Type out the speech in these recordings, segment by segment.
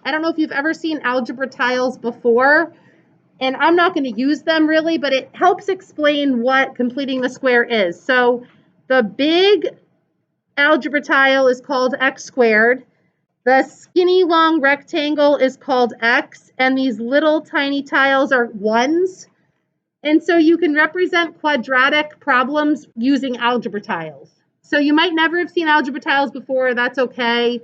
I don't know if you've ever seen algebra tiles before, and I'm not going to use them really, but it helps explain what completing the square is. So the big algebra tile is called x squared. The skinny long rectangle is called x, and these little tiny tiles are ones. And so you can represent quadratic problems using algebra tiles. So you might never have seen algebra tiles before, that's okay.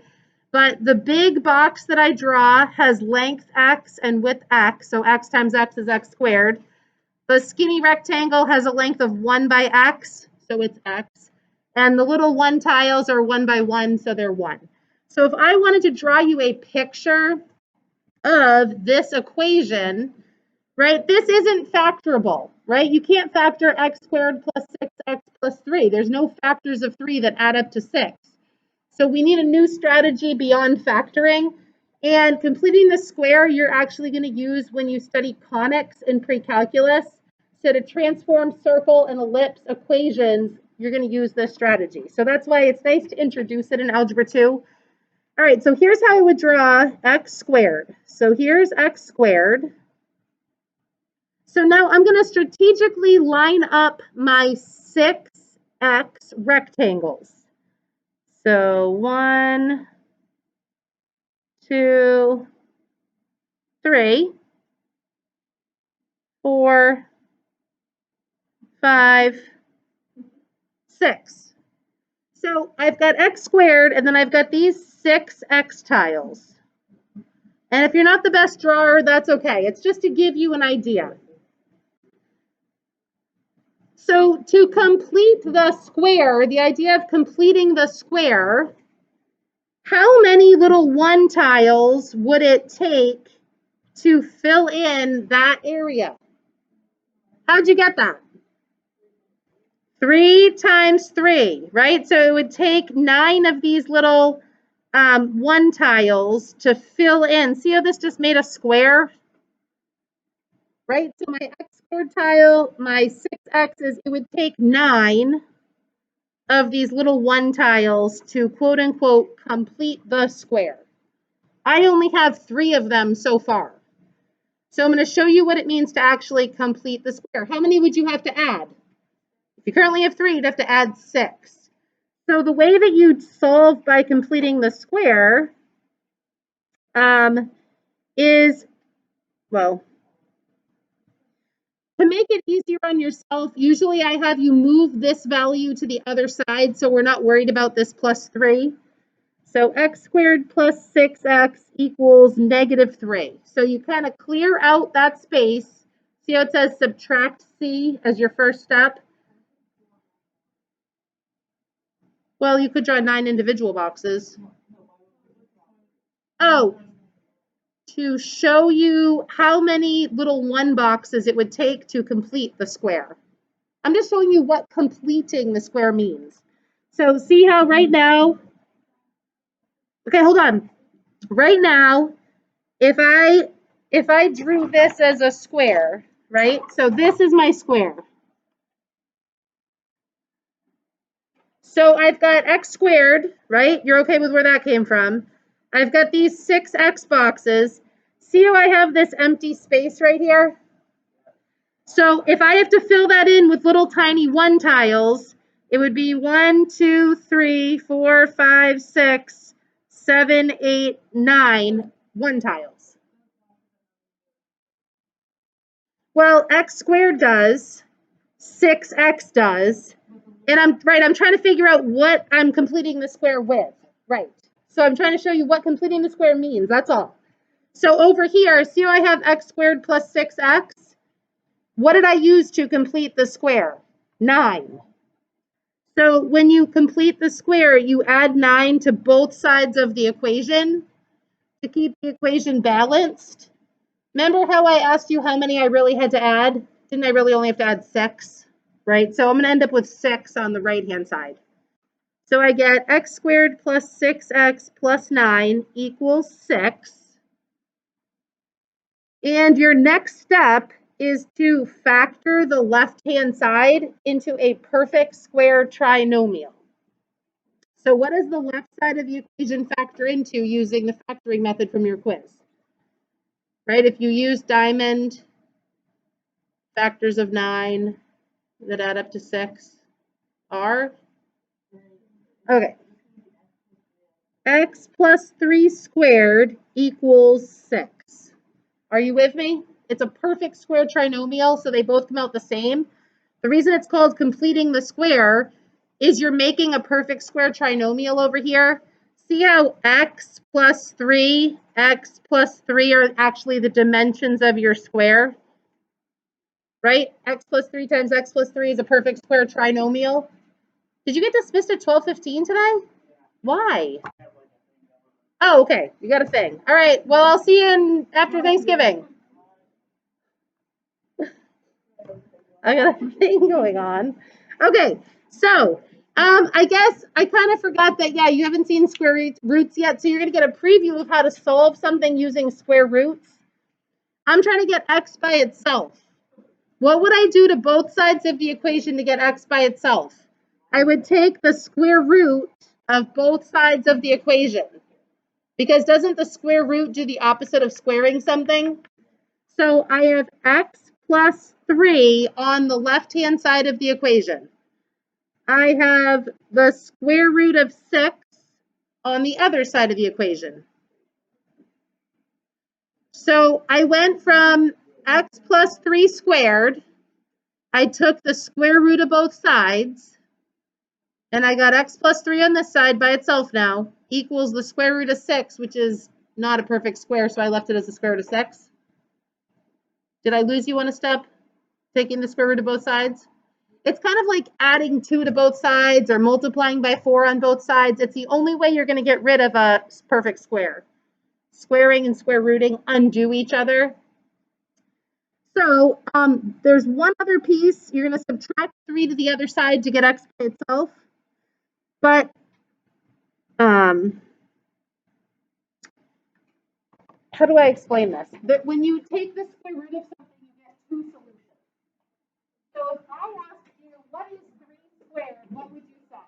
But the big box that I draw has length x and width x, so x times x is x squared. The skinny rectangle has a length of 1 by x, so it's x. And the little 1 tiles are 1 by 1, so they're 1. So if I wanted to draw you a picture of this equation, right, this isn't factorable, right? You can't factor x squared plus 6x plus 3. There's no factors of 3 that add up to 6. So we need a new strategy beyond factoring. And completing the square, you're actually going to use when you study conics in pre-calculus. So to transform circle and ellipse equations, you're going to use this strategy. So that's why it's nice to introduce it in Algebra 2. All right, so here's how I would draw x squared. So here's x squared. So now I'm going to strategically line up my 6x rectangles. So 1, 2, 3, 4, 5, 6. So I've got x squared, and then I've got these 6x tiles. And if you're not the best drawer, that's okay. It's just to give you an idea. So to complete the square, the idea of completing the square, how many little 1 tiles would it take to fill in that area? How'd you get that? 3 times 3, right? So it would take 9 of these little 1 tiles to fill in. See how this just made a square? Right? So my x squared tile, my 6x's, it would take 9 of these little 1 tiles to quote unquote complete the square. I only have 3 of them so far. So I'm going to show you what it means to actually complete the square. How many would you have to add? If you currently have 3, you'd have to add 6. So the way that you'd solve by completing the square is, well, to make it easier on yourself, usually I have you move this value to the other side so we're not worried about this plus 3. So x squared plus 6x equals -3. So you kind of clear out that space. See how it says subtract c as your first step? Well, you could draw 9 individual boxes. Oh, to show you how many little 1 boxes it would take to complete the square. I'm just showing you what completing the square means. So see how right now, okay, hold on. Right now, if I drew this as a square, right? So this is my square. So I've got x squared, right? You're okay with where that came from. I've got these 6x boxes. See how I have this empty space right here? So if I have to fill that in with little tiny 1 tiles, it would be 1, 2, 3, 4, 5, 6, 7, 8, 9 1 tiles. Well, x squared does, 6x does, and I'm trying to figure out what I'm completing the square with, right? So I'm trying to show you what completing the square means, that's all. So over here, see how I have x squared plus 6x? What did I use to complete the square? 9. So when you complete the square, you add 9 to both sides of the equation to keep the equation balanced. Remember how I asked you how many I really had to add? Didn't I really only have to add 6, right? So I'm going to end up with 6 on the right-hand side. So I get x squared plus 6x plus 9 equals 6. And your next step is to factor the left-hand side into a perfect square trinomial. So what does the left side of the equation factor into using the factoring method from your quiz? Right, if you use diamond, factors of 9 that add up to 6 are? Okay. X plus 3 squared equals 6. Are you with me? It's a perfect square trinomial, so they both come out the same. The reason it's called completing the square is you're making a perfect square trinomial over here. See how x plus 3 are actually the dimensions of your square? Right? X plus 3 times x plus 3 is a perfect square trinomial. Did you get dismissed at 12:15 today? Why? Oh, okay. You got a thing. All right. Well, I'll see you after Thanksgiving. I got a thing going on. Okay. So, I guess I kind of forgot that, yeah, you haven't seen square roots yet. So you're going to get a preview of how to solve something using square roots. I'm trying to get x by itself. What would I do to both sides of the equation to get x by itself? I would take the square root of both sides of the equation. Because doesn't the square root do the opposite of squaring something? So I have x plus 3 on the left-hand side of the equation. I have the square root of 6 on the other side of the equation. So I went from x plus 3 squared. I took the square root of both sides. And I got x plus 3 on this side by itself now equals the square root of 6, which is not a perfect square, so I left it as the square root of 6. Did I lose you on a step? Taking the square root of both sides? It's kind of like adding 2 to both sides or multiplying by 4 on both sides. It's the only way you're going to get rid of a perfect square. Squaring and square rooting undo each other. So there's one other piece. You're going to subtract 3 to the other side to get x by itself. But how do I explain this? That when you take the square root of something, you get 2 solutions. So if I asked you, what is 3 squared, what would you say?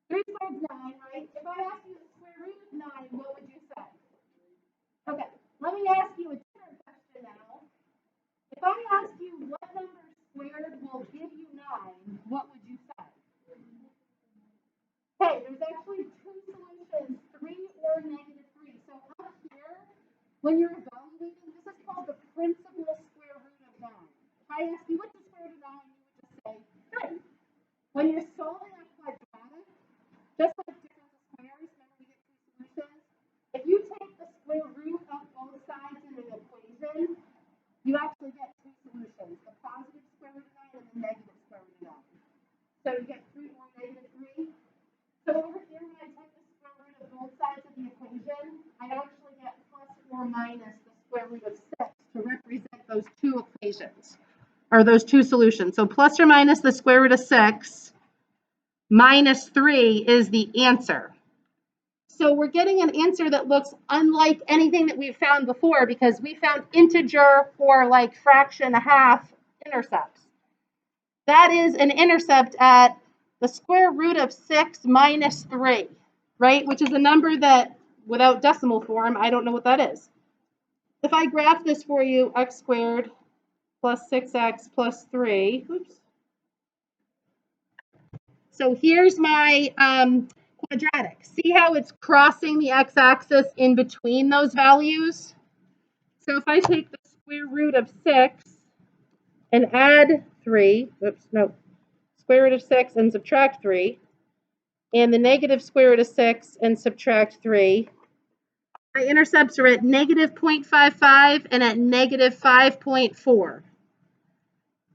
3 squared is 9, right? If I asked you the square root of 9, what would you say? Okay, let me ask you a different question now. If I asked you what number squared will give you 9, what would you say? Okay, there's actually 2 solutions, 3 or negative 3. So up here, when you're evaluating, this is called the principal square root of 9. If I ask you what's the square root of 9, you would just say 3. When you're solving a quadratic, just like difference of squares, remember we get 2 solutions. If you take the square root of both sides in an equation, you actually get 2 solutions, the positive square root of 9 and the negative square root of 9. So you get 3 or negative 3. So over here, when I take the square root of both sides of the equation, I actually get plus or minus the square root of 6 to represent those 2 equations, or those 2 solutions. So plus or minus the square root of 6 minus 3 is the answer. So we're getting an answer that looks unlike anything that we've found before because we found integer for like fraction, a half intercepts. That is an intercept at the square root of 6 minus 3, right? Which is a number that, without decimal form, I don't know what that is. If I graph this for you, x squared plus 6x plus 3, oops. So here's my quadratic. See how it's crossing the x-axis in between those values? So if I take the square root of 6 and add 3, square root of 6 and subtract 3, and the negative square root of 6 and subtract 3, my intercepts are at negative 0.55 and at negative 5.4.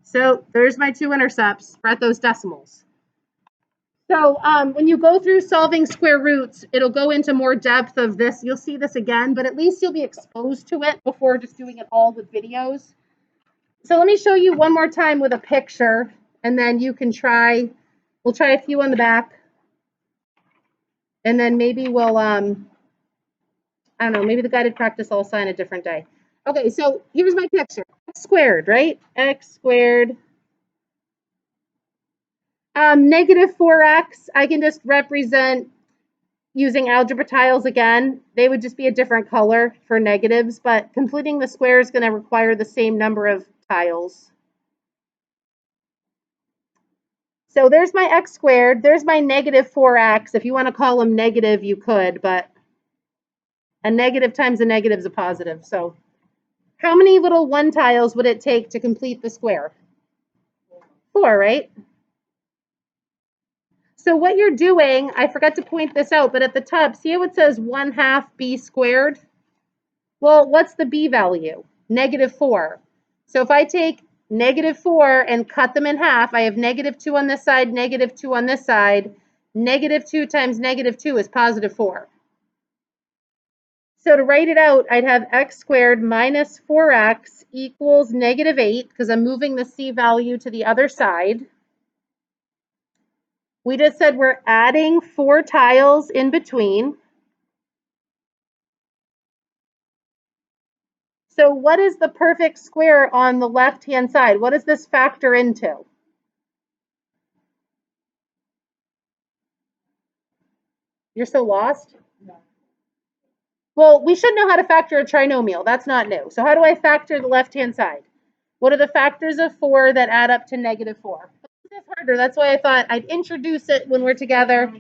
So there's my 2 intercepts at those decimals. So when you go through solving square roots, it'll go into more depth of this. You'll see this again, but at least you'll be exposed to it before just doing it all with videos. So let me show you one more time with a picture, and then you can try. We'll try a few on the back. And then maybe we'll, I don't know, maybe the guided practice I'll assign a different day. Okay, so here's my picture. X squared, right? X squared. Negative 4x, I can just represent using algebra tiles again. They would just be a different color for negatives, but completing the square is going to require the same number of tiles. So there's my x squared. There's my negative 4x. If you want to call them negative, you could, but a negative times a negative is a positive. So how many little 1 tiles would it take to complete the square? 4, right? So what you're doing, I forgot to point this out, but at the top, see how it says 1/2 b squared? Well, what's the b value? -4. So if I take -4 and cut them in half, I have -2 on this side, -2 on this side. -2 times -2 is +4. So to write it out, I'd have x squared minus 4x equals -8, because I'm moving the c value to the other side. We just said we're adding 4 tiles in between. So what is the perfect square on the left-hand side? What does this factor into? You're so lost? Well, we should know how to factor a trinomial. That's not new. So how do I factor the left-hand side? What are the factors of 4 that add up to -4? It's harder. That's why I thought I'd introduce it when we're together.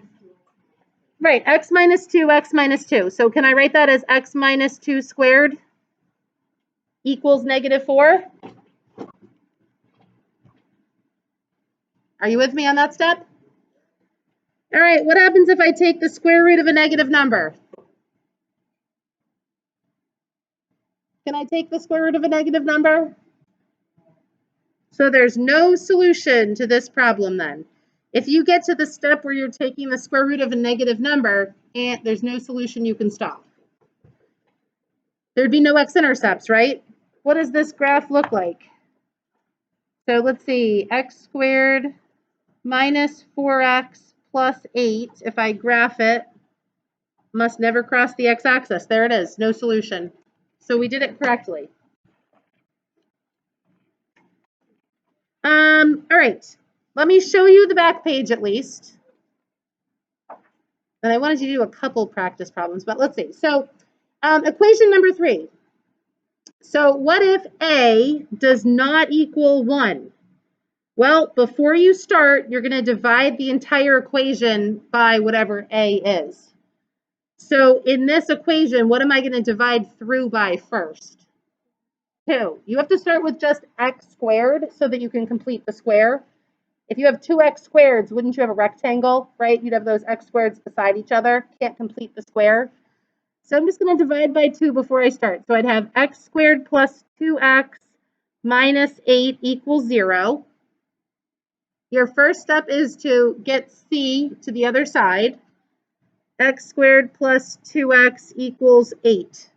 Right, x minus 2, x minus 2. So can I write that as x minus 2 squared equals -4? Are you with me on that step? All right, what happens if I take the square root of a negative number? Can I take the square root of a negative number? So there's no solution to this problem then. If you get to the step where you're taking the square root of a negative number, and there's no solution you can stop. There'd be no x-intercepts, right? What does this graph look like? So let's see, x squared minus 4x plus 8. If I graph it, must never cross the x-axis. There it is, no solution. So we did it correctly. All right, let me show you the back page at least. And I wanted you to do a couple practice problems, but let's see. So equation number 3. So what if a does not equal 1? Well, before you start, you're going to divide the entire equation by whatever a is. So in this equation, what am I going to divide through by first? 2. You have to start with just x squared so that you can complete the square. If you have 2x squareds, wouldn't you have a rectangle, right? You'd have those x squareds beside each other. Can't complete the square. So I'm just going to divide by 2 before I start. So I'd have x squared plus 2x minus 8 equals 0. Your first step is to get c to the other side. X squared plus 2x equals 8.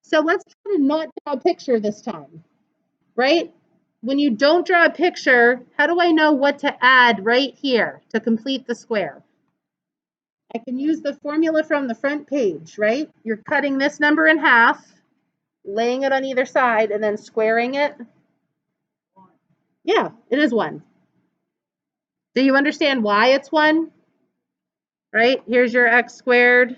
So let's try to not draw a picture this time, right? When you don't draw a picture, how do I know what to add right here to complete the square? I can use the formula from the front page, right? You're cutting this number in half, laying it on either side, and then squaring it. Yeah, it is 1. Do you understand why it's 1? Right? Here's your x squared.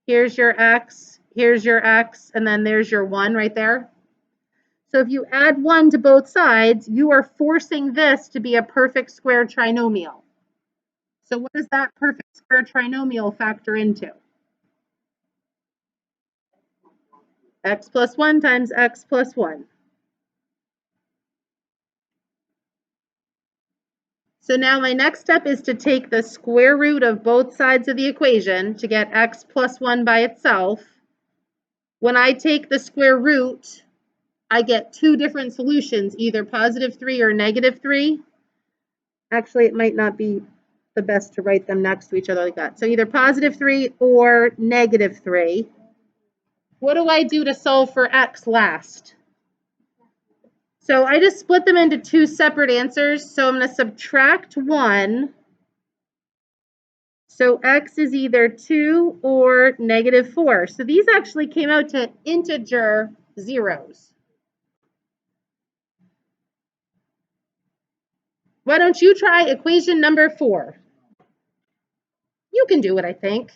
Here's your x. Here's your x. And then there's your 1 right there. So if you add 1 to both sides, you are forcing this to be a perfect square trinomial. So what does that perfect square trinomial factor into? X plus 1 times x plus 1. So now my next step is to take the square root of both sides of the equation to get x plus 1 by itself. When I take the square root, I get 2 different solutions, either +3 or -3. Actually, it might not be the best to write them next to each other like that. So either +3 or -3. What do I do to solve for x last? So I just split them into 2 separate answers. So I'm going to subtract 1. So x is either 2 or -4. So these actually came out to integer zeros. Why don't you try equation number 4? You can do it, I think.